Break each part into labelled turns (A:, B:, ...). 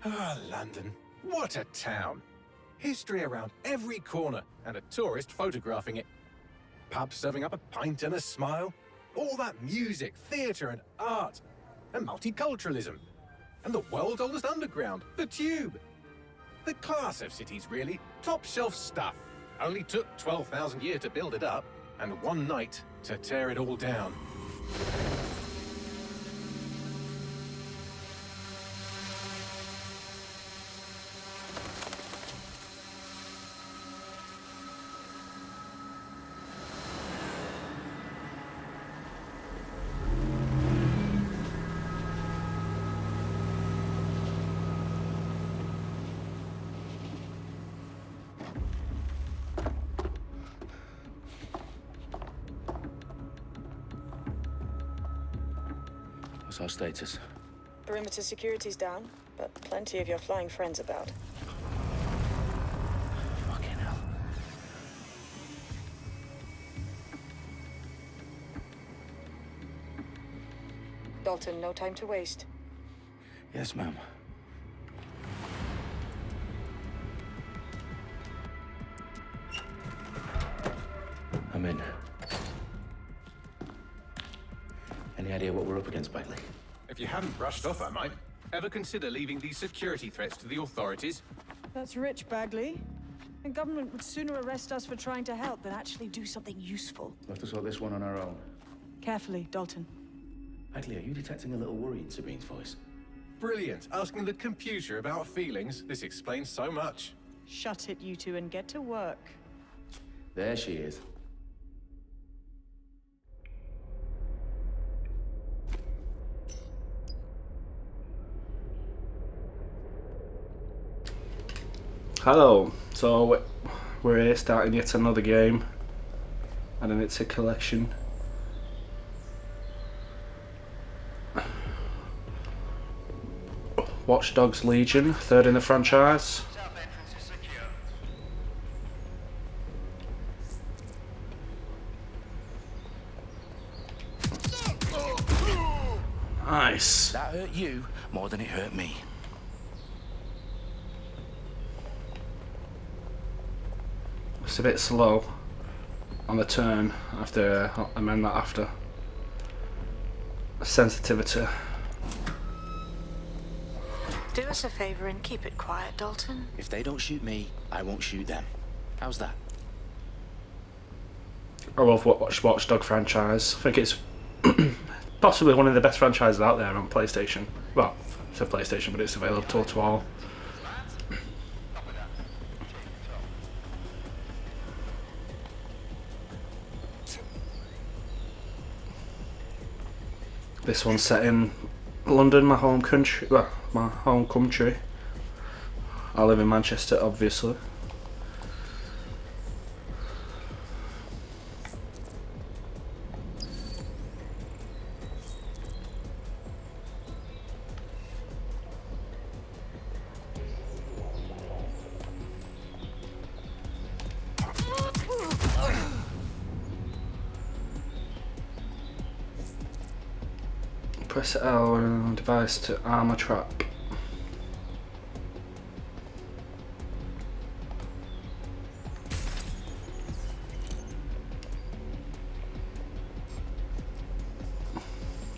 A: Ah, London. What a town. History around every corner, and a tourist photographing it. Pubs serving up a pint and a smile. All that music, theatre and art. And multiculturalism. And the world's oldest underground, the Tube. The class of cities, really. Top shelf stuff. Only took 12,000 years to build it up, and one night to tear it all down.
B: What's our status?
C: Perimeter security's down, but plenty of your flying friends about.
B: Fucking hell.
C: Dalton, no time to waste.
B: Yes, ma'am. I'm in. Any idea what we're up against, Bagley?
A: If you hadn't brushed off, I might. Ever consider leaving these security threats to the authorities?
D: That's rich, Bagley. The government would sooner arrest us for trying to help than actually do something useful.
B: We'll have to sort this one on our own.
D: Carefully, Dalton.
B: Bagley, are you detecting a little worry in Sabine's voice?
A: Brilliant. Asking the computer about feelings. This explains so much.
D: Shut it, you two, and get to work.
B: There she is.
E: Hello, so we're here starting yet another game, and it's a collection. Watch Dogs Legion, third in the franchise. Nice.
B: That hurt you more than it hurt me.
E: It's a bit slow on the turn. I have to amend that after. Sensitivity.
C: Do us a favor and keep it quiet, Dalton.
B: If they don't shoot me, I won't shoot them. How's that?
E: I love Watch Dog franchise. I think it's possibly one of the best franchises out there on PlayStation. Well, it's a PlayStation, but it's available to all. This one's set in London, my home country. Well, my home country. I live in Manchester, obviously. Press L on device to arm a trap.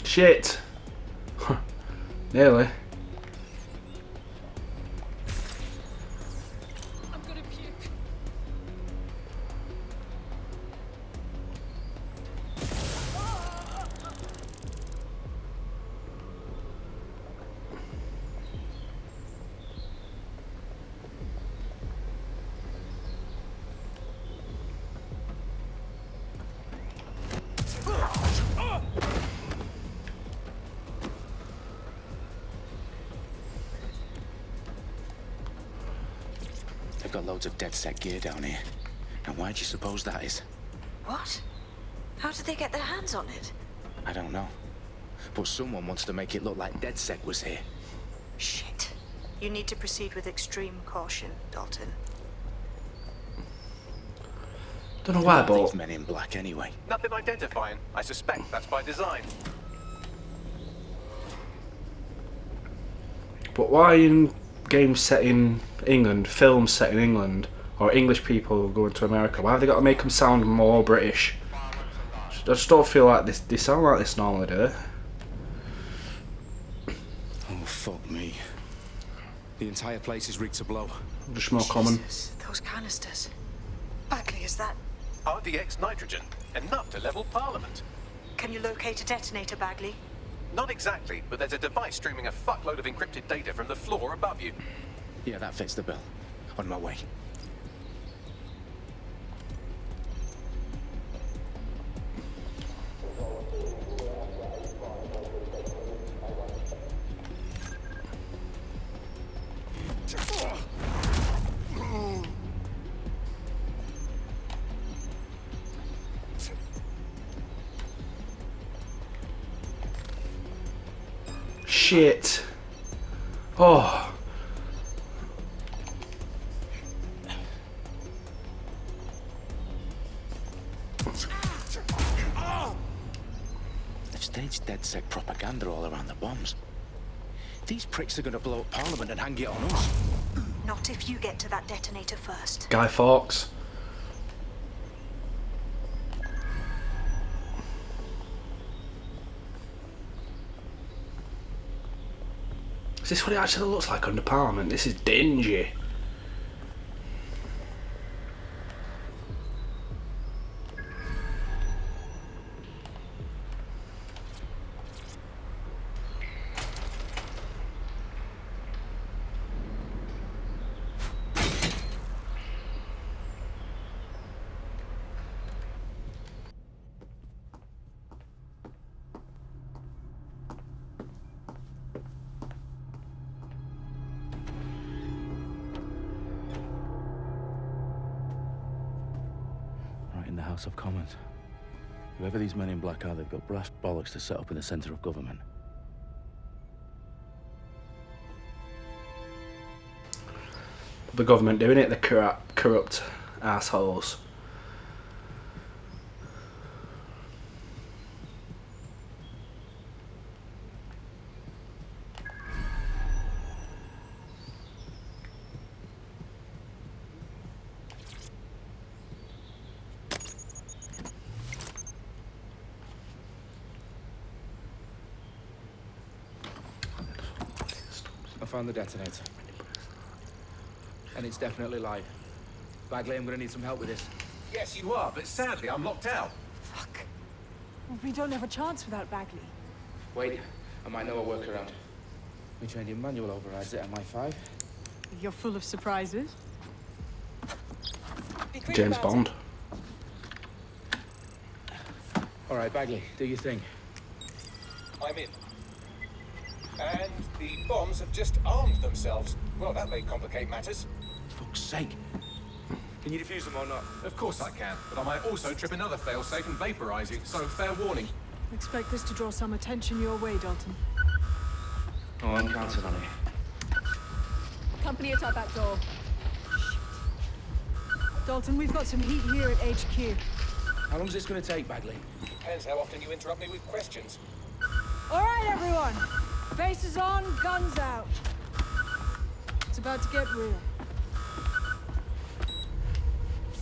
E: Shit! Nearly.
D: I'm gonna puke.
B: They've got loads of DedSec gear down here. Now why do you suppose that is?
C: What? How did they get their hands on it?
B: I don't know. But someone wants to make it look like DedSec was here.
C: Shit. You need to proceed with extreme caution, Dalton.
E: Don't know why,
B: Who are
E: but
B: these men in black anyway?
A: Nothing identifying. I suspect that's by design.
E: why in games set in England, films set in England, or English people going to America, why have they got to make them sound more British? I just don't feel like they sound like this normally, do they?
B: Oh, fuck me. The entire place is rigged to blow.
E: Just more common.
C: Jesus, those canisters. Bagley, is that...
A: RDX nitrogen, enough to level Parliament.
C: Can you locate a detonator, Bagley?
A: Not exactly, but there's a device streaming a fuckload of encrypted data from the floor above you.
B: Yeah, that fits the bill. On my way.
E: Shit. Oh.
B: They've staged DedSec propaganda all around the bombs. These pricks are going to blow up Parliament and hang it on us.
C: Not if you get to that detonator first.
E: Guy Fawkes. Is this what it actually looks like under Parliament? This is dingy.
B: Right in the House of Commons. Whoever these men in black are, they've got brass bollocks to set up in the centre of government.
E: The government doing it, the corrupt assholes.
F: I found the detonator. And it's definitely live. Bagley, I'm gonna need some help with this.
A: Yes, you are, but sadly I'm locked out.
D: Fuck. We don't have a chance without Bagley.
F: Wait, I might know a workaround. We trained in manual overrides at MI5.
D: You're full of surprises.
E: James Bond.
F: All right, Bagley, do your thing.
A: I'm in. And the bombs have just armed themselves. Well, that may complicate matters.
B: Fuck's sake.
F: Can you defuse them or not?
A: Of course I can, but I might also trip another failsafe and vaporize you, so fair warning.
D: Expect this to draw some attention your way, Dalton.
F: Oh, I'm counting on it.
D: Company at our back door. Shit. Dalton, we've got some heat here at HQ.
F: How long is this gonna take, Bagley?
A: Depends how often you interrupt me with questions.
D: All right, everyone. Faces on, guns out. It's about to get real.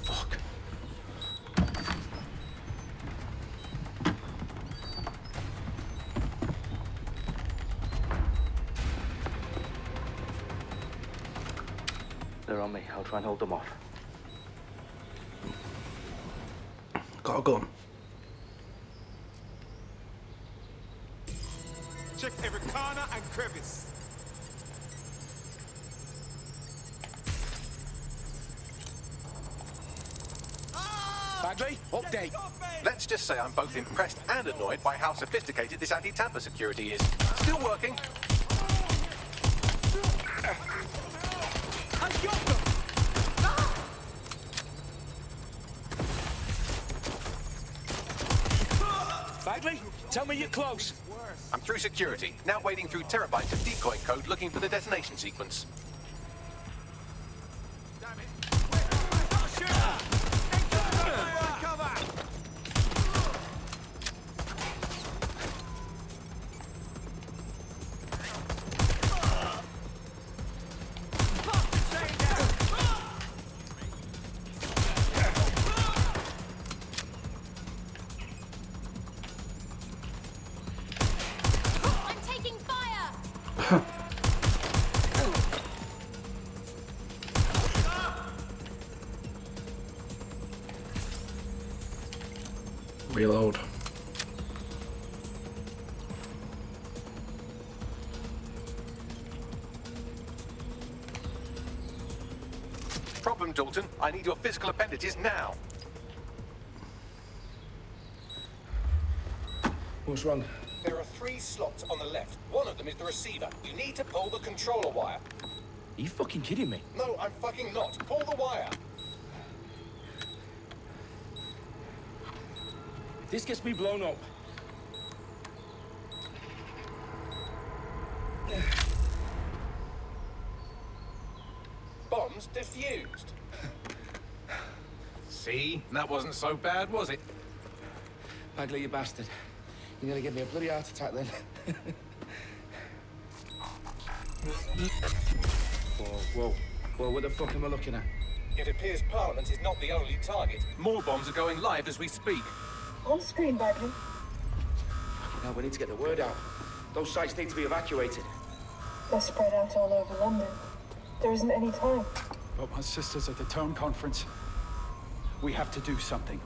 B: Fuck.
F: They're on me. I'll try and hold them off.
E: Got a gun.
G: Check every corner and crevice.
B: Bagley, update.
A: Let's just say I'm both impressed and annoyed by how sophisticated this anti-tamper security is. Still working.
G: I got them!
B: Bagley, tell me you're close.
A: I'm through security, now wading through terabytes of decoy code looking for the detonation sequence.
G: Damn it. Shoot! Cover!
E: Reload.
A: Problem, Dalton. I need your physical appendages now.
F: What's wrong?
A: There are 3 slots on the left. One of them is the receiver. You need to pull the controller wire.
F: Are you fucking kidding me?
A: No, I'm fucking not. Pull the wire.
F: If this gets me blown up.
A: Bombs defused. See? That wasn't so bad, was it?
F: Bagley, you bastard. You're gonna give me a bloody heart attack then. Whoa, what the fuck am I looking at?
A: It appears Parliament is not the only target. More bombs are going live as we speak.
H: On screen, Bagley.
F: Now we need to get the word out. Those sites need to be evacuated.
H: They're spread out all over London. There isn't any time.
I: But my sister's at the town conference. We have to do something.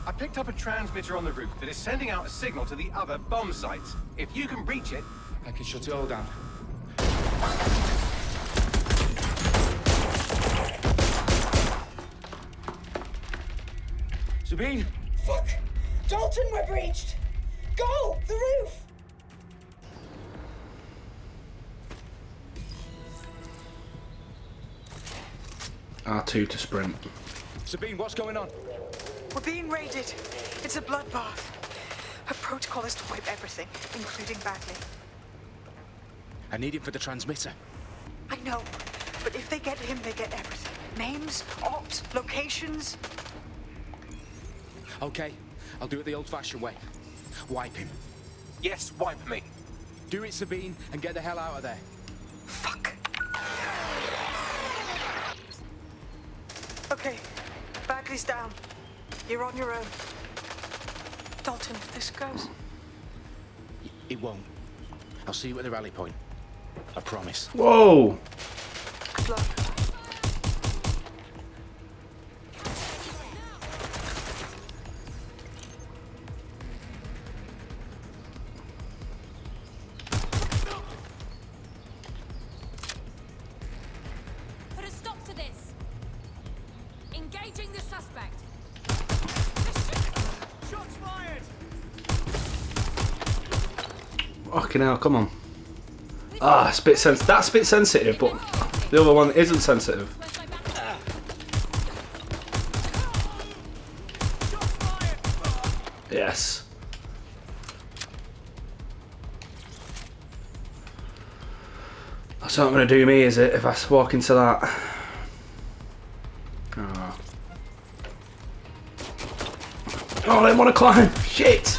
A: I picked up a transmitter on the roof that is sending out a signal to the other bomb sites. If you can reach it...
F: I can shut it all down. Sabine!
H: Fuck! Dalton, we're breached! Go! The roof!
E: R2 to sprint.
F: Sabine, what's going on?
C: We're being raided. It's a bloodbath. Her protocol is to wipe everything, including Bagley.
B: I need him for the transmitter.
C: I know, but if they get him, they get everything. Names, ops, locations.
B: Okay, I'll do it the old-fashioned way. Wipe him.
A: Yes, wipe me.
B: Do it, Sabine, and get the hell out of there.
C: Fuck. Okay, Bagley's down. You're on your own. Dalton, if this goes...
B: It won't. I'll see you at the rally point. I promise.
E: Whoa!
C: Good luck.
J: Put a stop to this. Engaging the suspect.
G: Shots fired!
E: Fucking hell, come on. Ah, it's a bit that's a bit sensitive, but the other one isn't sensitive. Yes. That's not going to do me, is it, if I walk into that? Oh, I don't want to climb. Shit.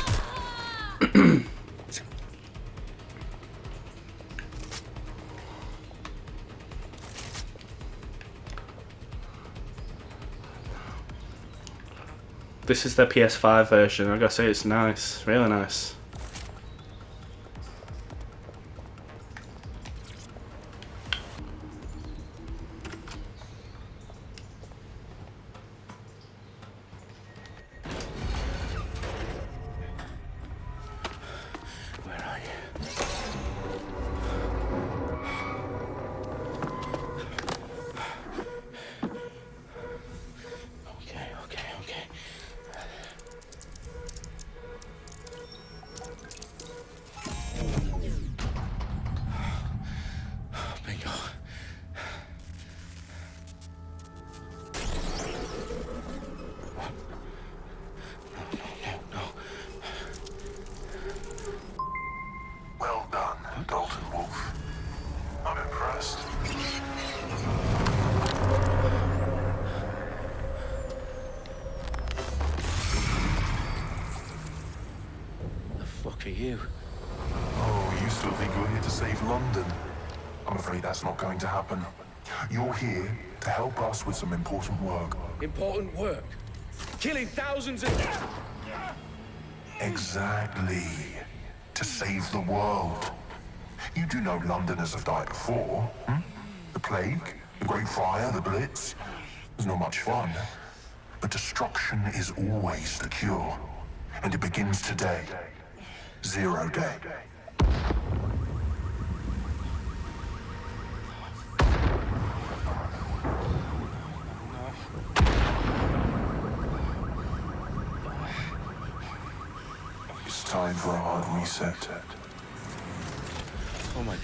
E: This is the PS5 version. I gotta say, it's nice, really nice.
B: Where are you? Okay. Bingo. No.
K: Well done, Dalton Wolf. I'm impressed.
B: The fuck are you?
K: Oh, you still think you're here to save London? I'm afraid that's not going to happen. You're here to help us with some important work.
F: Important work. Killing thousands of...
K: Exactly. To save the world. You do know Londoners have died before, hmm? The Plague, the Great Fire, the Blitz. It's not much fun. But destruction is always the cure. And it begins today. Zero Day. It's time for a hard reset.
F: Oh my god.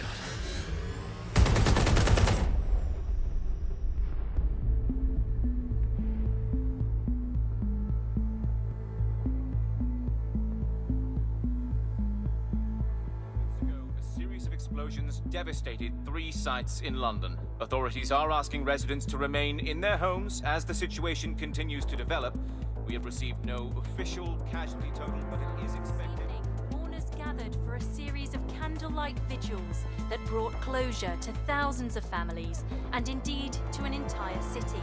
L: Explosions devastated 3 sites in London. Authorities are asking residents to remain in their homes as the situation continues to develop. We have received no official casualty total, but it is expected.
J: Mourners gathered for a series of candlelight vigils that brought closure to thousands of families and indeed to an entire city.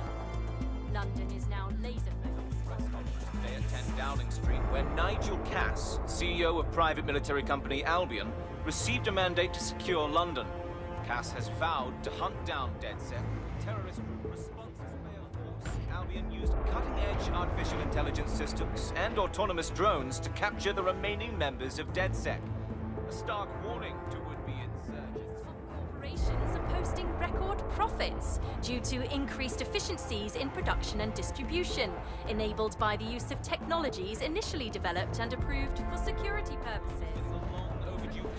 J: London is now laser-focused.
L: Today at 10 Downing Street, where Nigel Cass, CEO of private military company Albion, received a mandate to secure London. Cass has vowed to hunt down DedSec. Terrorist responses failed. Force Albion used cutting-edge artificial intelligence systems and autonomous drones to capture the remaining members of DedSec. A stark warning to would-be insurgents.
J: Corporations are posting record profits due to increased efficiencies in production and distribution, enabled by the use of technologies initially developed and approved for security purposes.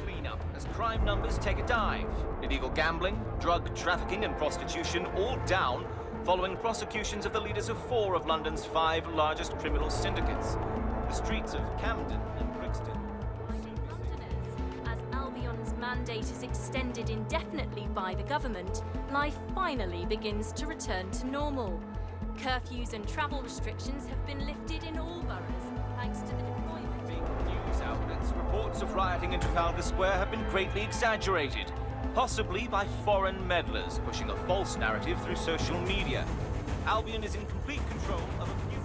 L: Cleanup as crime numbers take a dive. Illegal gambling, drug trafficking and prostitution all down following prosecutions of the leaders of 4 of London's 5 largest criminal syndicates. The streets of Camden and Brixton.
J: Londoners, as Albion's mandate is extended indefinitely by the government, life finally begins to return to normal. Curfews and travel restrictions have been lifted in all boroughs, thanks to the deployment.
L: News outlets, reports of rioting in Trafalgar Square have been greatly exaggerated, possibly by foreign meddlers pushing a false narrative through social media. Albion is in complete control of a few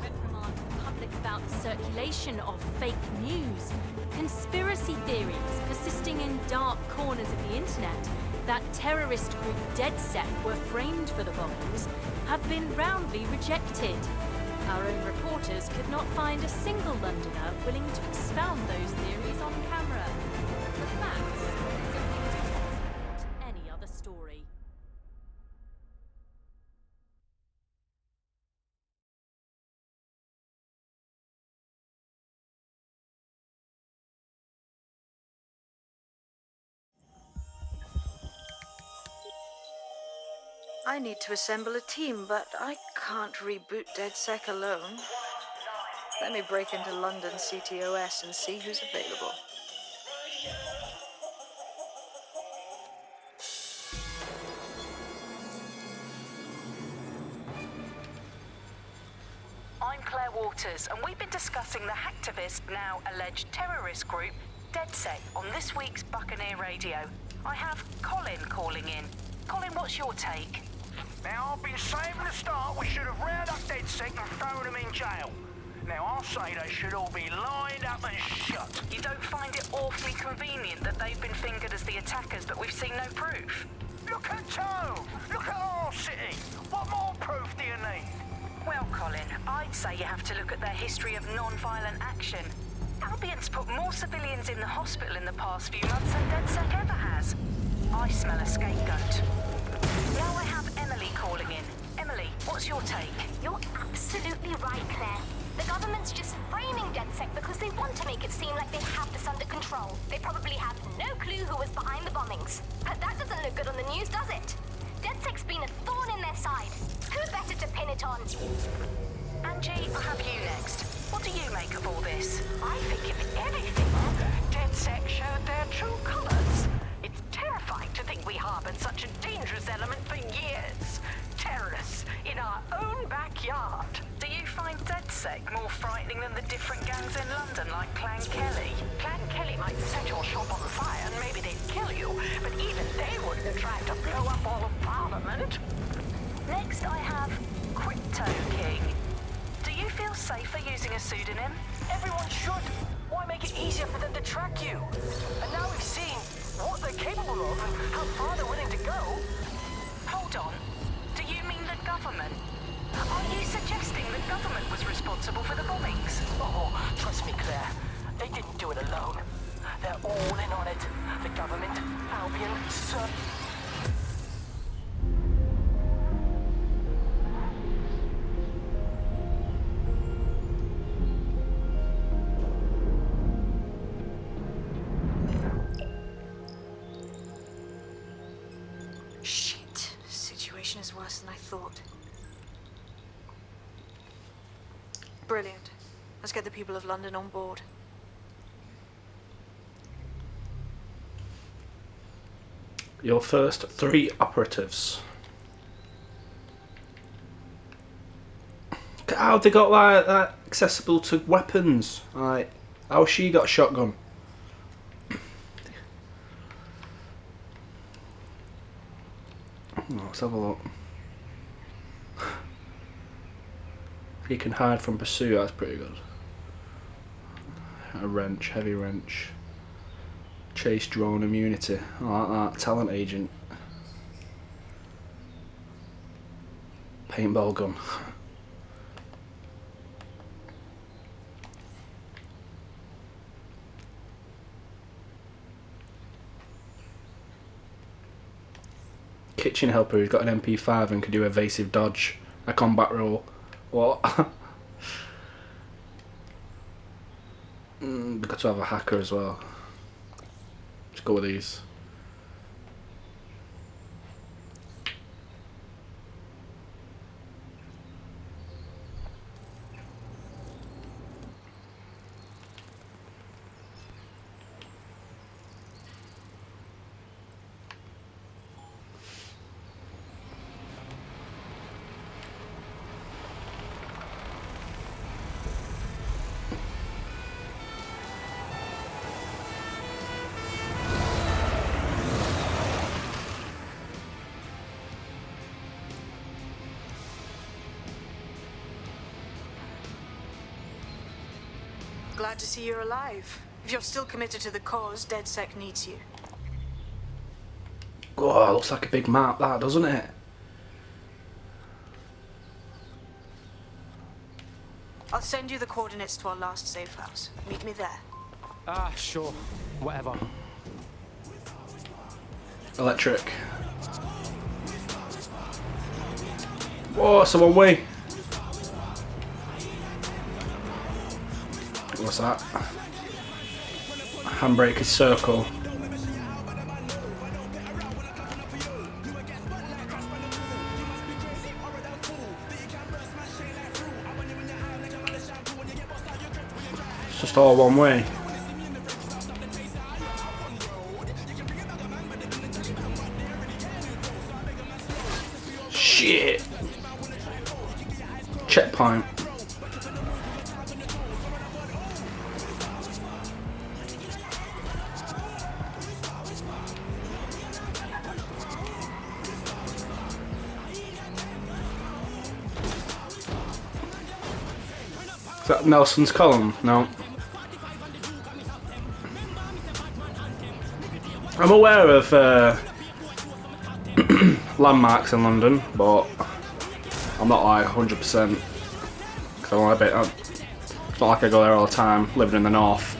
J: reprimand the public about the circulation of fake news, conspiracy theories persisting in dark corners of the internet that terrorist group DedSec were framed for the bombings have been roundly rejected. Our own reporters could not find a single Londoner willing to expound those theories on camera. The facts simply do not support any other story.
C: I need to assemble a team, but I can't reboot DedSec alone. Let me break into London CTOS and see who's available.
M: I'm Claire Waters, and we've been discussing the hacktivist, now alleged terrorist group, DedSec, on this week's Buccaneer Radio. I have Colin calling in. Colin, what's your take?
N: Now, I've been saying from the start we should have rounded up DedSec and thrown them in jail. Now, I'll say they should all be lined up and shut.
M: You don't find it awfully convenient that they've been fingered as the attackers, but we've seen no proof?
N: Look at Tone! Look at our city! What more proof do you need?
M: Well, Colin, I'd say you have to look at their history of non-violent action. Albion's put more civilians in the hospital in the past few months than DedSec ever has. I smell a scapegoat. Now I have Emily calling in. Emily, what's your take?
O: You're absolutely right, Claire. The government's just framing DedSec because they want to make it seem like they have this under control. They probably have no clue who was behind the bombings. But that doesn't look good on the news, does it? DedSec's been a thorn in their side. Who better to pin it on?
M: Angie, I'll have you next. What do you make of all this?
N: I think if anything, DedSec showed their true colors. It's terrifying to think we harbored such a dangerous element for years. Terrorists in our own backyard.
M: Do you find DedSec more frightening than the different gangs in London, like Clan Kelly?
N: Clan Kelly might set your shop on fire and maybe they'd kill you, but even they wouldn't try to blow up all of Parliament.
M: Next, I have Crypto King. Do you feel safer using a pseudonym?
N: Everyone should. Why make it easier for them to track you? And now we've seen what they capable of and how far they're willing to go.
M: Hold on. Do you mean the government? Are you suggesting the government was responsible for the bombings?
N: Oh, trust me, Claire. They didn't do it alone. They're all in on it. The government, Albion, Sir.
C: Shit. Situation is worse than I thought. Brilliant. Let's get the people of London on board.
E: Your first 3 operatives. How they got like that accessible to weapons? Like, how she got a shotgun? Let's have a look. He can hide from pursuit, that's pretty good. A wrench, heavy wrench. Chase drone immunity, I like that. Talent agent. Paintball gun. Kitchen helper who's got an MP5 and can do evasive dodge. A combat role. What? We've got to have a hacker as well. Let's go with these.
C: Glad to see you're alive. If you're still committed to the cause, DedSec needs you.
E: Oh, looks like a big map, that, doesn't it?
C: I'll send you the coordinates to our last safe house. Meet me there.
I: Ah, sure. Whatever.
E: Electric. Whoa, it's a one way. What's that? Handbrake is circle. It's just all one way. Shit. Checkpoint. Is that Nelson's column? No. I'm aware of landmarks in London, but I'm not like 100%. Cause I'm a bit. It's not like I go there all the time. Living in the north.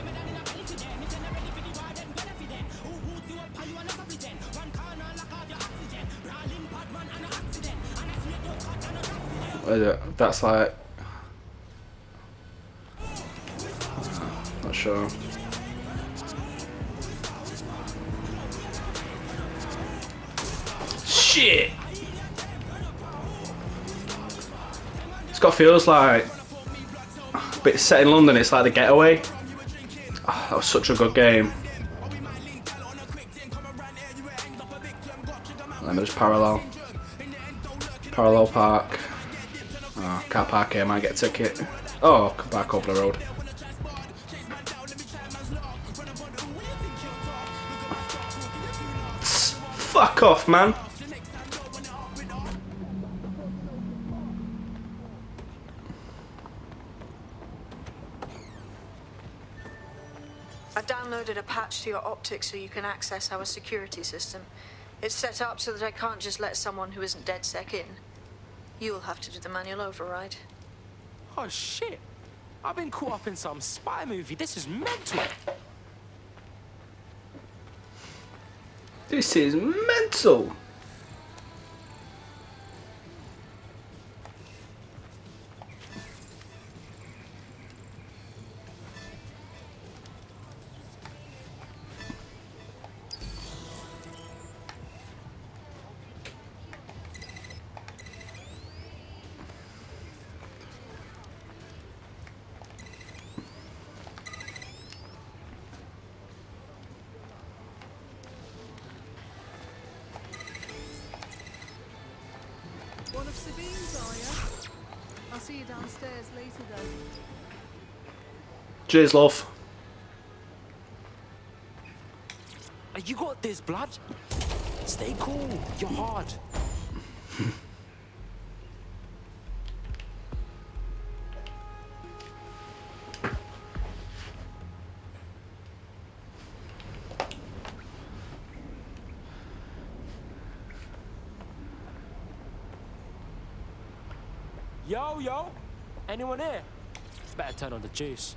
E: What is it? That's like. Not sure. Shit! It's got feels like, but it's set in London. It's like The Getaway. Oh, that was such a good game. Let me just parallel park. Oh, can't park here. Might get a ticket. Oh, can park over the road. Fuck off, man.
C: I've downloaded a patch to your optics so you can access our security system. It's set up so that I can't just let someone who isn't DedSec in. You'll have to do the manual override.
F: Oh shit! I've been caught up in some spy movie. This is mental.
E: This is mental.
P: One of Sabine's, are you? I'll see you downstairs later then.
E: Cheers, love.
F: You got this, blood. Stay cool. You're hard. Yo, anyone here? Better turn on the juice.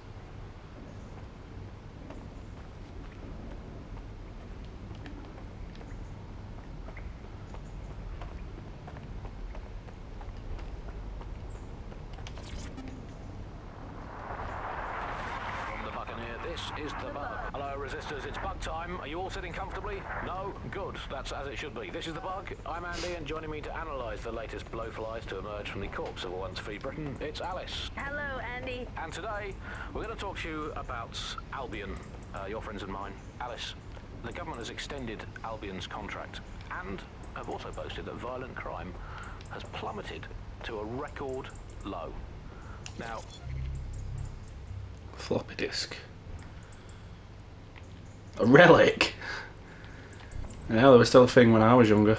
Q: From the Buccaneer, this is the Bug. Hello, Resistors, it's Bug time. Are you all sitting comfortably? No? Good, that's as it should be. This is the Bug. I'm Andy, and joining me to analyse the latest blowflies to emerge from the corpse of a once free Britain, it's Alice.
M: Hello, Andy.
Q: And today, we're going to talk to you about Albion, your friends and mine. Alice, the government has extended Albion's contract, and have also posted that violent crime has plummeted to a record low. Now,
E: Floppy disk. A relic? Yeah, that was still a thing when I was younger.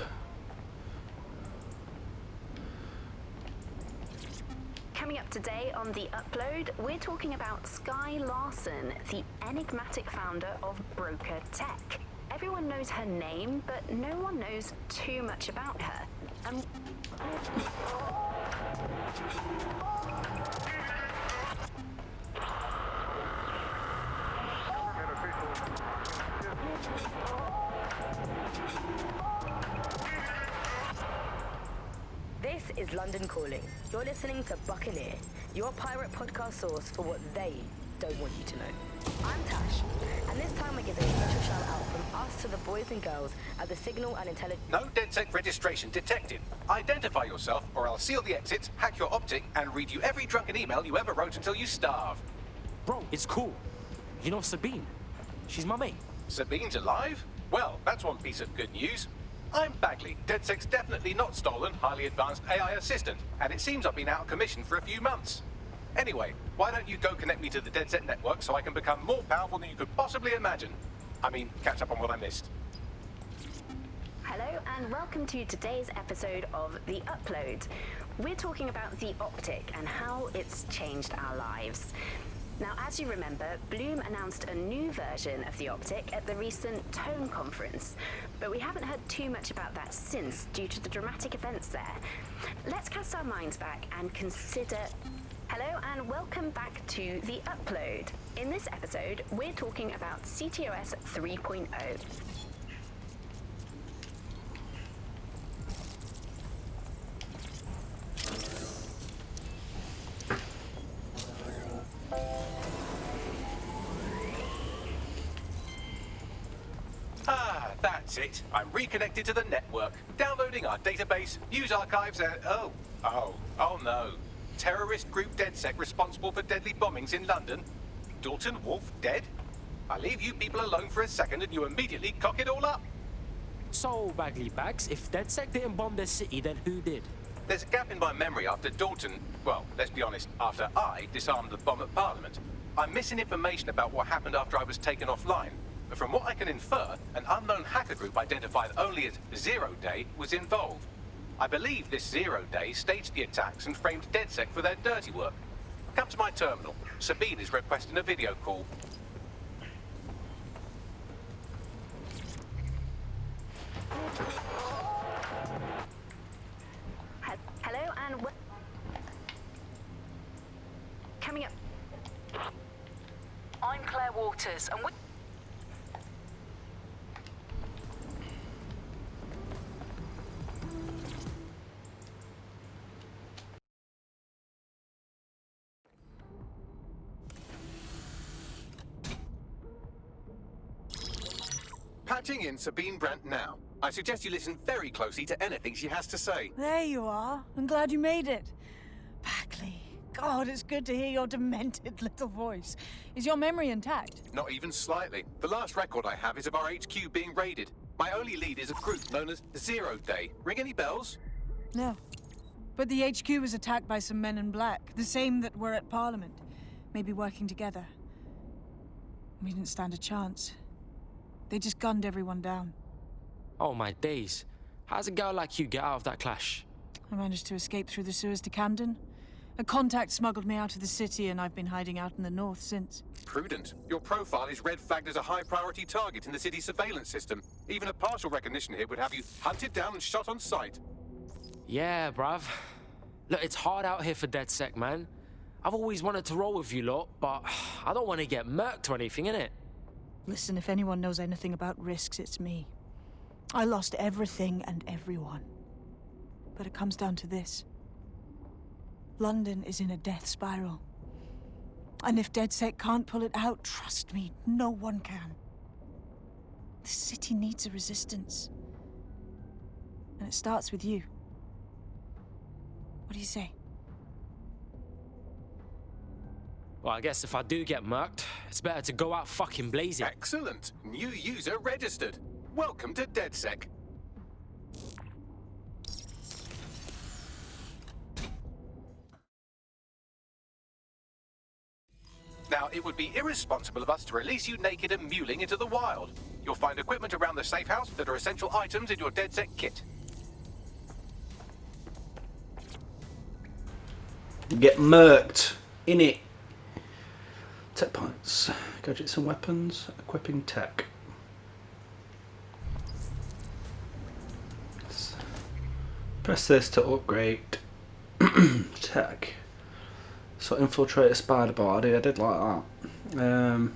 M: Coming up today on The Upload, we're talking about Skye Larson, the enigmatic founder of Broker Tech. Everyone knows her name, but no one knows too much about her.
R: This is London Calling. You're listening to Buccaneer, your pirate podcast source for what they don't want you to know. I'm Tash, and this time we're giving a special shout out from us to the boys and girls at the Signal and Intelligence.
A: No DedSec registration detected. Identify yourself, or I'll seal the exits, hack your optic, and read you every drunken email you ever wrote until you starve.
F: Bro, it's cool. You know Sabine? She's my mate.
A: Sabine's alive? Well, that's one piece of good news. I'm Bagley, DedSec's definitely not stolen, highly advanced AI assistant, and it seems I've been out of commission for a few months. Anyway, why don't you go connect me to the DedSec network so I can become more powerful than you could possibly imagine? I mean, catch up on what I missed.
R: Hello and welcome to today's episode of The Upload. We're talking about the optic and how it's changed our lives. Now, as you remember, Bloom announced a new version of the optic at the recent Tone conference, but we haven't heard too much about that since due to the dramatic events there. Let's cast our minds back and consider... Hello and welcome back to The Upload. In this episode, we're talking about CTOS 3.0.
A: Ah, that's it. I'm reconnected to the network, downloading our database, news archives, and oh no. Terrorist group DedSec responsible for deadly bombings in London. Dalton Wolf dead? I leave you people alone for a second and you immediately cock it all up.
F: So, Bagley Bags, if DedSec didn't bomb the city, then who did?
A: There's a gap in my memory after Dalton, well, let's be honest, after I disarmed the bomb at Parliament. I'm missing information about what happened after I was taken offline. But from what I can infer, an unknown hacker group identified only as Zero Day was involved. I believe this Zero Day staged the attacks and framed DedSec for their dirty work. Come to my terminal. Sabine is requesting a video call.
M: fighters, and we...
A: Patching in Sabine Brandt now. I suggest you listen very closely to anything she has to say.
D: There you are. I'm glad you made it. Bagley. God, it's good to hear your demented little voice. Is your memory intact?
A: Not even slightly. The last record I have is of our HQ being raided. My only lead is a group known as Zero Day. Ring any bells?
D: No. But the HQ was attacked by some men in black, the same that were at Parliament. Maybe working together. We didn't stand a chance. They just gunned everyone down.
S: Oh my days. How's a girl like you get out of that clash?
D: I managed to escape through the sewers to Camden. A contact smuggled me out of the city, and I've been hiding out in the north since.
A: Prudent. Your profile is red flagged as a high-priority target in the city's surveillance system. Even a partial recognition hit would have you hunted down and shot on sight.
S: Yeah, bruv. Look, it's hard out here for DedSec, man. I've always wanted to roll with you lot, but I don't want to get murked or anything, innit?
D: Listen, if anyone knows anything about risks, it's me. I lost everything and everyone. But it comes down to this. London is in a death spiral. And if DedSec can't pull it out, trust me, no one can. The city needs a resistance. And it starts with you. What do you say?
S: Well, I guess if I do get murked, it's better to go out fucking blazing.
A: Excellent. New user registered. Welcome to DedSec. Now, it would be irresponsible of us to release you naked and mewling into the wild. You'll find equipment around the safe house that are essential items in your DedSec kit.
E: Get murked. In it. Tech points. Gadgets and weapons. Equipping tech. Press this to upgrade tech. So infiltrate a spider body. I did like that.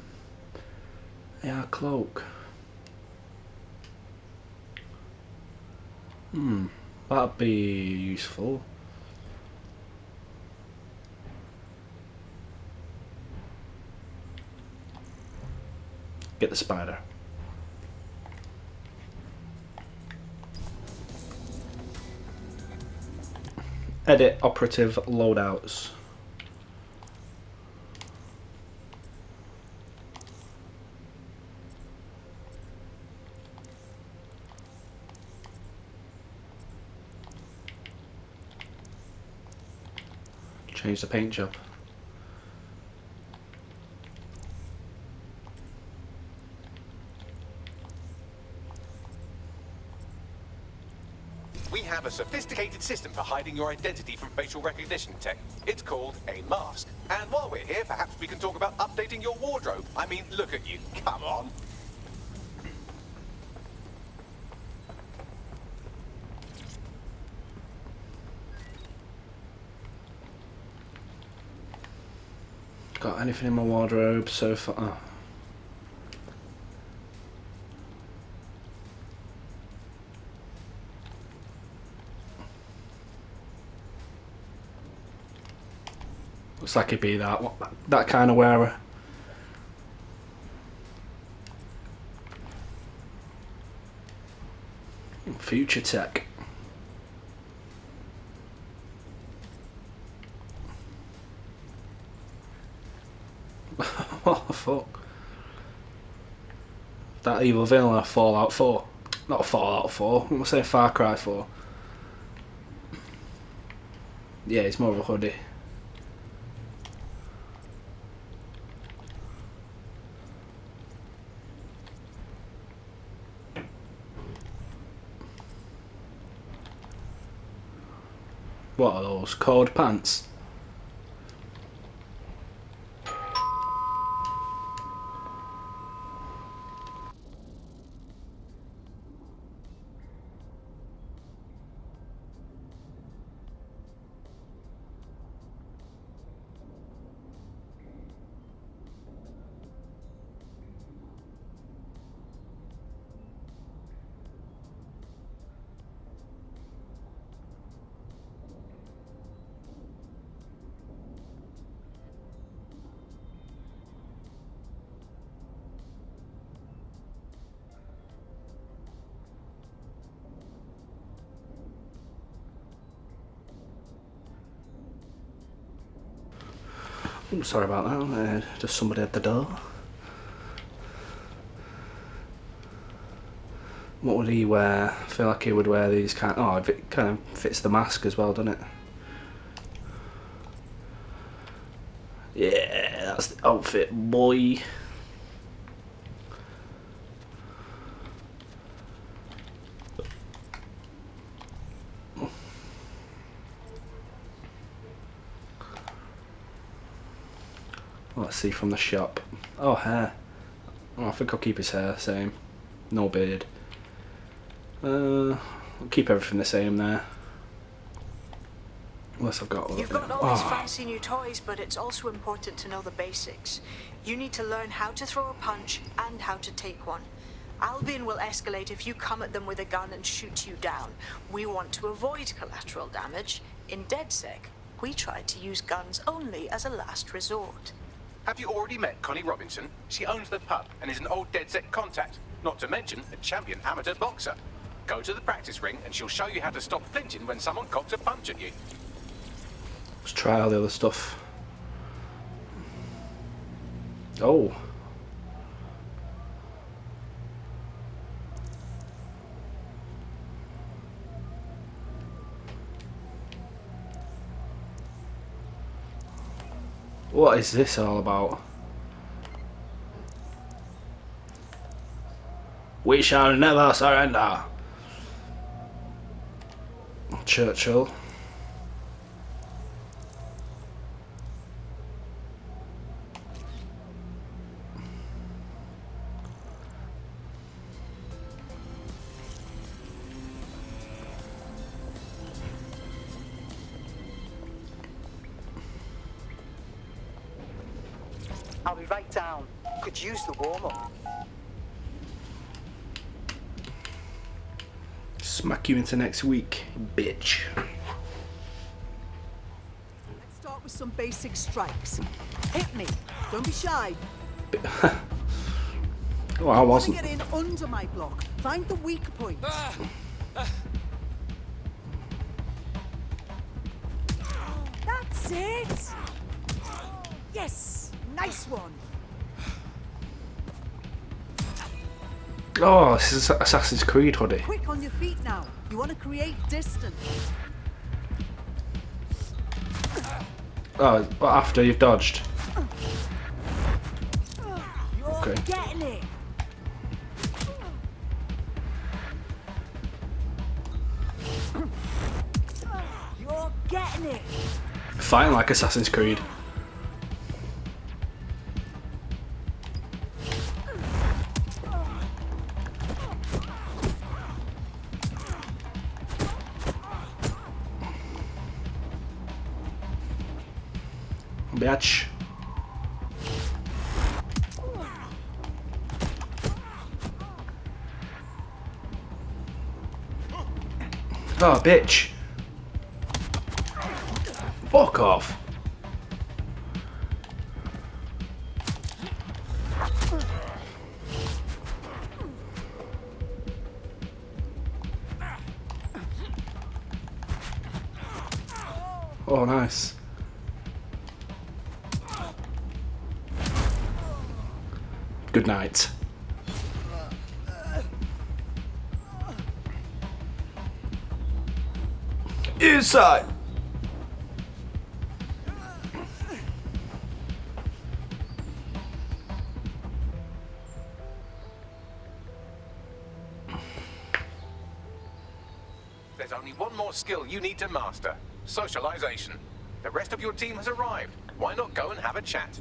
E: Yeah, cloak. That'd be useful. Get the spider. Edit operative loadouts. Change the paint job.
A: We have a sophisticated system for hiding your identity from facial recognition tech. It's called a mask. And while we're here, perhaps we can talk about updating your wardrobe. I mean, look at you. Come on.
E: Got anything in my wardrobe so far? Oh. Looks like it'd be that kind of wearer. Future tech. What the fuck? That evil villain of Fallout 4. Not Fallout 4, I'm gonna say Far Cry 4. Yeah, it's more of a hoodie. What are those? Cord pants? I'm sorry about that. Just somebody at the door. What would he wear? I feel like he would wear these kind. Oh, it kind of fits the mask as well, doesn't it? Yeah, that's the outfit, boy. Let's see from the shop. Oh, hair. Oh, I think I'll keep his hair same. No beard. I'll keep everything the same there. Unless I've got...
C: You've got all these fancy new toys, but it's also important to know the basics. You need to learn how to throw a punch and how to take one. Albion will escalate if you come at them with a gun and shoot you down. We want to avoid collateral damage. In DedSec, we try to use guns only as a last resort.
A: Have you already met Connie Robinson? She owns the pub and is an old DedSec contact, not to mention a champion amateur boxer. Go to the practice ring and she'll show you how to stop flinching when someone cocks a punch at you.
E: Let's try all the other stuff. Oh. What is this all about? We shall never surrender. Churchill.
T: I'll be right down. Could use the warm-up.
E: Smack you into next week, bitch.
P: Let's start with some basic strikes. Hit me. Don't be shy.
E: Oh, I wasn't.
P: Get in under my block. Find the weak point. That's it. Yes. Nice one.
E: Oh, this is Assassin's Creed hoodie.
P: Quick on your feet now. You want to create distance.
E: Oh, but after you've dodged.
P: You're
E: Okay.
P: getting it. You're getting it.
E: Fighting like Assassin's Creed. Bitch. Oh, bitch. Fuck off. Oh, nice. Good night. Inside.
A: There's only one more skill you need to master. Socialization. The rest of your team has arrived. Why not go and have a chat?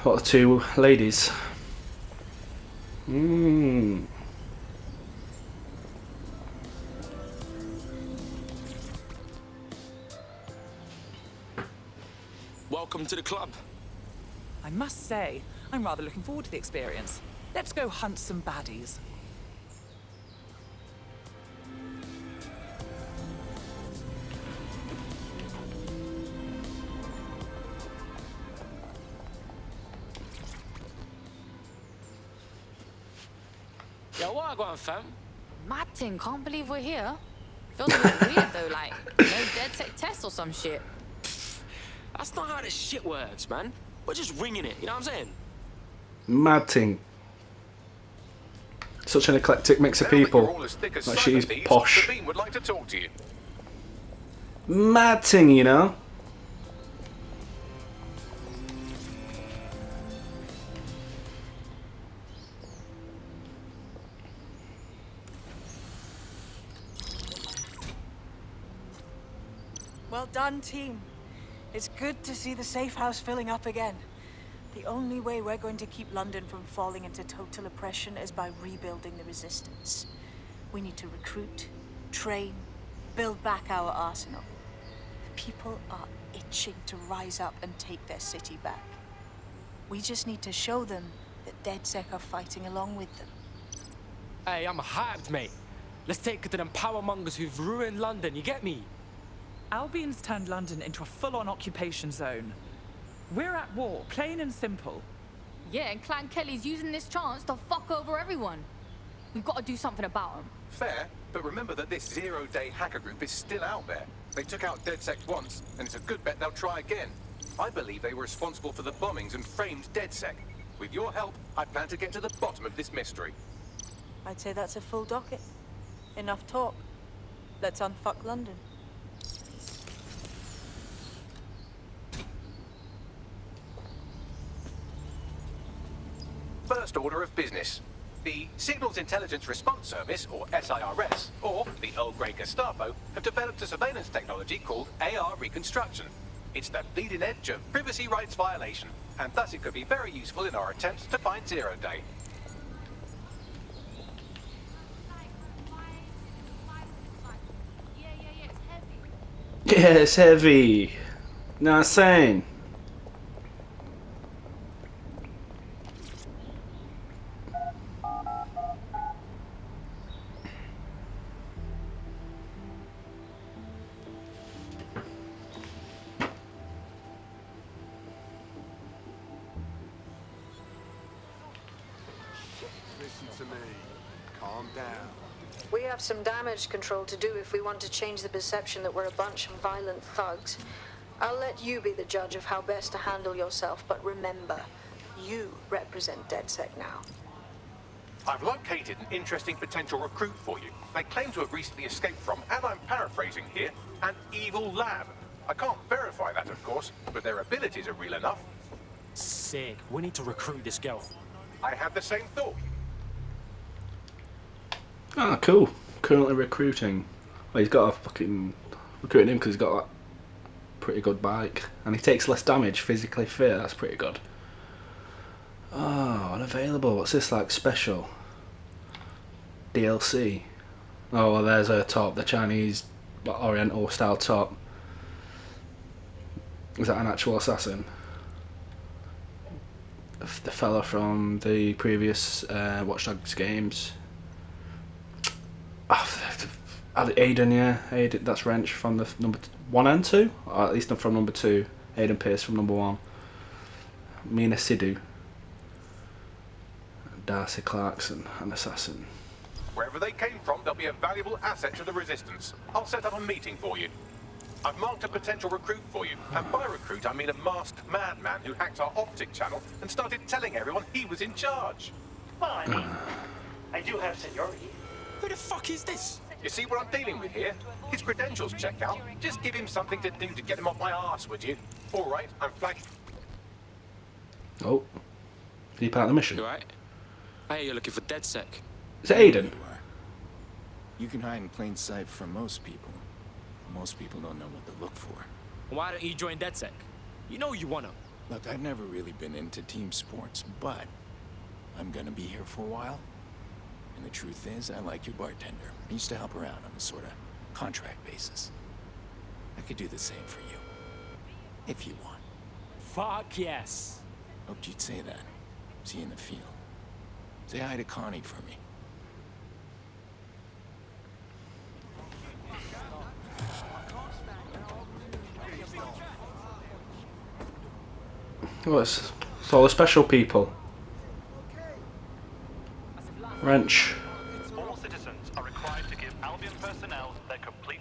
E: What are the two ladies?
U: Welcome to the club.
V: I must say, I'm rather looking forward to the experience. Let's go hunt some baddies.
S: Yo, what I got, fam?
W: Martin, can't believe we're here.
G: Feels a bit weird though, like no DedSec test or some shit.
S: That's not how this shit works, man. We're just winging it, you know what I'm saying?
E: Mad thing. Such an eclectic mix of people. Like she's posh.
A: Sabine would like to talk to you.
E: Mad thing, you know.
D: Well done, team. It's good to see the safe house filling up again. The only way we're going to keep London from falling into total oppression is by rebuilding the resistance. We need to recruit, train, build back our arsenal. The people are itching to rise up and take their city back. We just need to show them that DedSec are fighting along with them.
S: Hey, I'm hyped, mate. Let's take it to them powermongers who've ruined London, you get me?
V: Albion's turned London into a full-on occupation zone. We're at war, plain and simple.
G: Yeah, and Clan Kelly's using this chance to fuck over everyone. We've got to do something about them.
A: Fair, but remember that this zero-day hacker group is still out there. They took out DedSec once, and it's a good bet they'll try again. I believe they were responsible for the bombings and framed DedSec. With your help, I plan to get to the bottom of this mystery.
D: I'd say that's a full docket. Enough talk. Let's unfuck London.
A: First order of business. The Signals Intelligence Response Service, or SIRS, or the Earl Grey Gestapo, have developed a surveillance technology called AR Reconstruction. It's the bleeding edge of privacy rights violation, and thus it could be very useful in our attempts to find Zero Day.
E: Yeah, it's heavy. No, I'm saying.
H: Listen to me. Calm down.
C: We have some damage control to do if we want to change the perception that we're a bunch of violent thugs. I'll let you be the judge of how best to handle yourself, but remember, you represent DedSec now.
A: I've located an interesting potential recruit for you. They claim to have recently escaped from, and I'm paraphrasing here, an evil lab. I can't verify that, of course, but their abilities are real enough.
S: Sick. We need to recruit this girl.
A: I have the same thought.
E: Ah, cool. Currently recruiting. Well, he's got a fucking recruiting him because he's got a pretty good bike, and he takes less damage. Physically fit. That's pretty good. Oh, unavailable. What's this like? Special DLC. Oh, well, there's a top. The Chinese Oriental style top. Is that an actual assassin? The fella from the previous Watch Dogs games. Aiden, yeah. Aiden, that's Wrench from the number 1 and 2? Or at least from number 2. Aiden Pierce from number 1. Mina Sidhu. Darcy Clarkson, an assassin.
A: Wherever they came from, they'll be a valuable asset to the Resistance. I'll set up a meeting for you. I've marked a potential recruit for you, and by recruit I mean a masked madman who hacked our optic channel and started telling everyone he was in charge.
W: Well, I mean, I do have seniority.
A: Who the fuck is this? You see what I'm dealing with here? His credentials check out. Just give him something to do to get him off my arse, would you? All right, I'm flagging.
E: Oh, did he part of the mission?
S: You right? Hey, you're looking for DedSec.
E: Is it Aiden?
B: You can hide in plain sight from most people. Most people don't know what to look for.
S: Why don't you join DedSec? You know you wanna.
B: Look, I've never really been into team sports, but I'm gonna be here for a while. And the truth is, I like your bartender. I used to help around on a sort of contract basis. I could do the same for you. If you want.
S: Fuck yes.
B: Hoped you'd say that. See you in the field. Say hi to Connie for me.
E: Oh, it's all the special people. Wrench.
X: All citizens are required to give Albion personnel their complete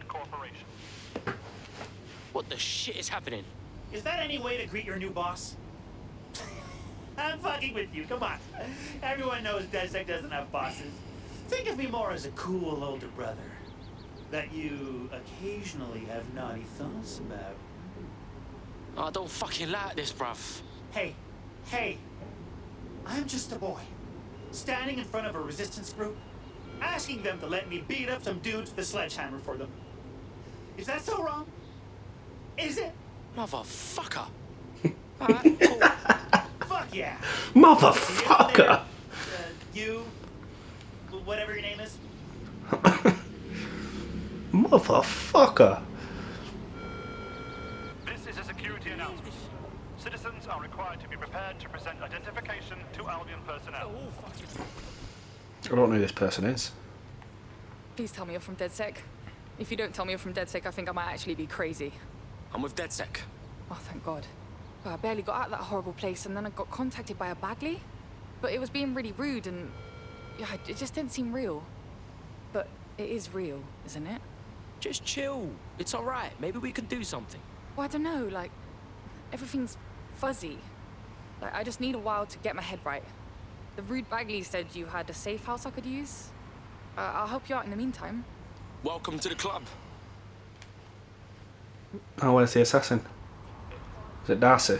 S: What the shit is happening?
W: Is that any way to greet your new boss? I'm fucking with you, come on. Everyone knows DedSec doesn't have bosses. Think of me more as a cool older brother that you occasionally have naughty thoughts about.
S: I don't fucking like this, bruv.
W: Hey, I'm just a boy, standing in front of a resistance group, asking them to let me beat up some dudes with a sledgehammer for them. Is that so wrong? Is it?
S: Motherfucker.
W: Alright, cool. Fuck yeah.
E: Motherfucker.
W: You, whatever your name is.
E: Motherfucker.
J: This is a security announcement. Citizens are required to be prepared to present identification to Albion personnel.
E: I don't know who this person is.
K: Please tell me you're from DedSec. If you don't tell me you're from DedSec, I think I might actually be crazy.
S: I'm with DedSec.
K: Oh, thank God. Well, I barely got out of that horrible place, and then I got contacted by a Bagley. But it was being really rude, and yeah, it just didn't seem real. But it is real, isn't it?
S: Just chill. It's alright. Maybe we can do something.
K: Well, I don't know, like, everything's fuzzy. Like, I just need a while to get my head right. The rude Bagley said you had a safe house I could use. I'll help you out in the meantime.
U: Welcome to the club.
E: Oh, where's the assassin? Is it Darcy?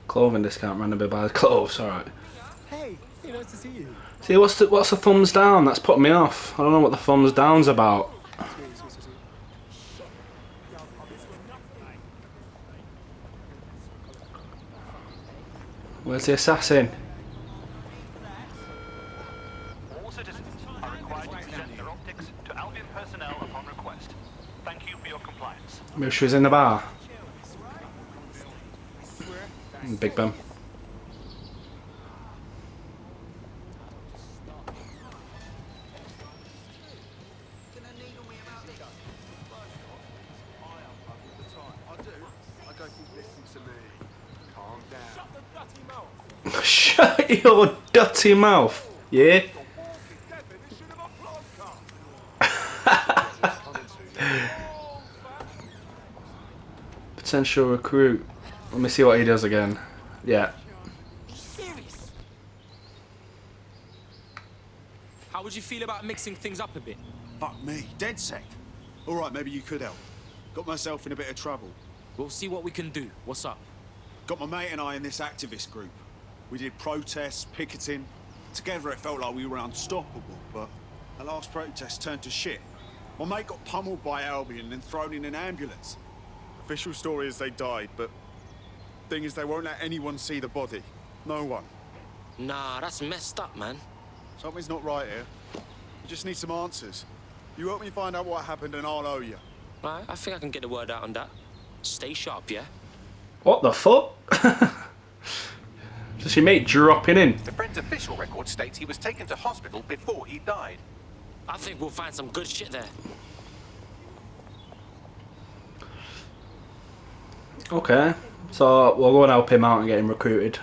E: Clothing discount, randomly buys clothes, alright.
L: Hey, nice to see you.
E: See, what's the thumbs down? That's putting me off. I don't know what the thumbs down's about. Where's the assassin?
J: All citizens are required to present their optics to Albion personnel upon request. Thank you for your compliance.
E: Maybe she was in the bar. Big Ben. Shut your dirty mouth, yeah? Potential recruit. Let me see what he does again. Yeah.
S: How would you feel about mixing things up a bit?
L: Fuck me, DedSec. All right, maybe you could help. Got myself in a bit of trouble.
S: We'll see what we can do. What's up?
L: Got my mate and I in this activist group. We did protests, picketing. Together it felt like we were unstoppable, but the last protest turned to shit. My mate got pummeled by Albion and thrown in an ambulance. Official story is they died, but thing is they won't let anyone see the body. No one.
S: Nah, that's messed up, man.
L: Something's not right here. You just need some answers. You help me find out what happened and I'll owe you.
S: Right, I think I can get the word out on that. Stay sharp, yeah?
E: What the fuck? Does your mate dropping in?
A: The friend's official record states he was taken to hospital before he died.
S: I think we'll find some good shit there.
E: Okay, so we'll go and help him out and get him recruited.